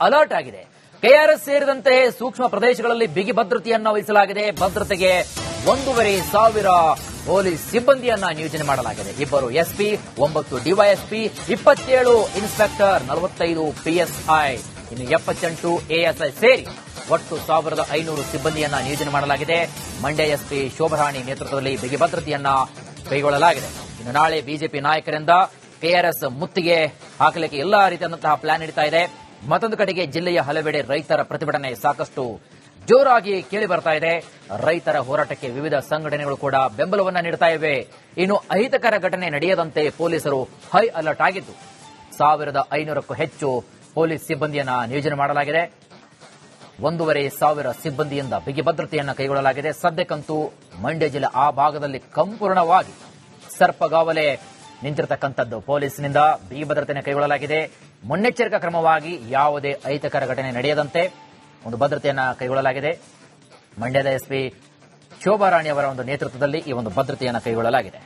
Alert ಆಗಿದೆ. KRS ಸೇರಿದಂತೆ ಸೂಕ್ಷ್ಮ ಪ್ರದೇಶಗಳಲ್ಲಿ ಬಿಗಿ ಭದ್ರತೆಯನ್ನ ವಹಿಸಲಾಗಿದೆ. ಭದ್ರತೆಗೆ 1,500 ಪೊಲೀಸ್ ಸಿಬ್ಬಂದಿಯನ್ನ ನಿಯೋಜನೆ ಮಾಡಲಾಗಿದೆ. 2 ಎಸ್ಪಿ, 9 ಡಿವೈಎಸ್ಪಿ, 27 ಇನ್ಸ್ಪೆಕ್ಟರ್, 45 ಪಿಎಸ್ಐ, ಇನ್ನು 78 ಎಎಸ್ಐ ಸೇರಿ ಒಟ್ಟು 1,500 ಸಿಬ್ಬಂದಿಯನ್ನ ನಿಯೋಜನೆ ಮಾಡಲಾಗಿದೆ. ಮಂಡ್ಯ ಎಸ್ಪಿ ಶೋಭರಾಣಿ ನೇತೃತ್ವದಲ್ಲಿ ಬಿಗಿ ಭದ್ರತೆಯನ್ನ ಕೈಗೊಳ್ಳಲಾಗಿದೆ. ಇನ್ನು ನಾಳೆ ಬಿಜೆಪಿ ನಾಯಕರಿಂದ ಕೆಆರ್ಎಸ್ ಮುತ್ತಿಗೆ ಹಾಕಲಿಕ್ಕೆ ಎಲ್ಲಾ ರೀತಿಯಾದಂತಹ ಪ್ಲಾನ್ ನಡೀತಾ ಇದೆ. ಮತ್ತೊಂದು ಕಡೆಗೆ ಜಿಲ್ಲೆಯ ಹಲವೆಡೆ ರೈತರ ಪ್ರತಿಭಟನೆ ಸಾಕಷ್ಟು ಜೋರಾಗಿ ಕೇಳಿ ಬರ್ತಾ ಇದೆ. ರೈತರ ಹೋರಾಟಕ್ಕೆ ವಿವಿಧ ಸಂಘಟನೆಗಳು ಕೂಡ ಬೆಂಬಲವನ್ನ ನೀಡುತ್ತಾ ಇವೆ. ಇನ್ನು ಅಹಿತಕರ ಘಟನೆ ನಡೆಯದಂತೆ ಪೊಲೀಸರು ಹೈ ಅಲರ್ಟ್ ಆಗಿದ್ದು 1,500ಕ್ಕೂ ಹೆಚ್ಚು ಪೊಲೀಸ್ ಸಿಬ್ಬಂದಿಯನ್ನ ನಿಯೋಜನೆ ಮಾಡಲಾಗಿದೆ. 1,500 ಸಿಬ್ಬಂದಿಯಿಂದ ಬಿಗಿ ಭದ್ರತೆಯನ್ನ ಕೈಗೊಳ್ಳಲಾಗಿದೆ. ಸದ್ಯಕ್ಕಂತೂ ಮಂಡ್ಯ ಜಿಲ್ಲೆ ಆ ಭಾಗದಲ್ಲಿ ಸಂಪೂರ್ಣವಾಗಿ ಸರ್ಪಗಾವಲೆ ನಿಂತಿರತಕ್ಕಂಥದ್ದು. ಪೊಲೀಸ್ನಿಂದ ಬಿಗಿ ಭದ್ರತೆಯನ್ನು ಕೈಗೊಳ್ಳಲಾಗಿದೆ. ಮುನ್ನೆಚ್ಚರಿಕಾ ಕ್ರಮವಾಗಿ ಯಾವುದೇ ಅಹಿತಕರ ಘಟನೆ ನಡೆಯದಂತೆ ಒಂದು ಭದ್ರತೆಯನ್ನ ಕೈಗೊಳ್ಳಲಾಗಿದೆ. ಮಂಡ್ಯದ ಎಸ್ಪಿ ಶೋಭಾರಾಣಿ ಅವರ ಒಂದು ನೇತೃತ್ವದಲ್ಲಿ ಈ ಒಂದು ಭದ್ರತೆಯನ್ನು ಕೈಗೊಳ್ಳಲಾಗಿದೆ.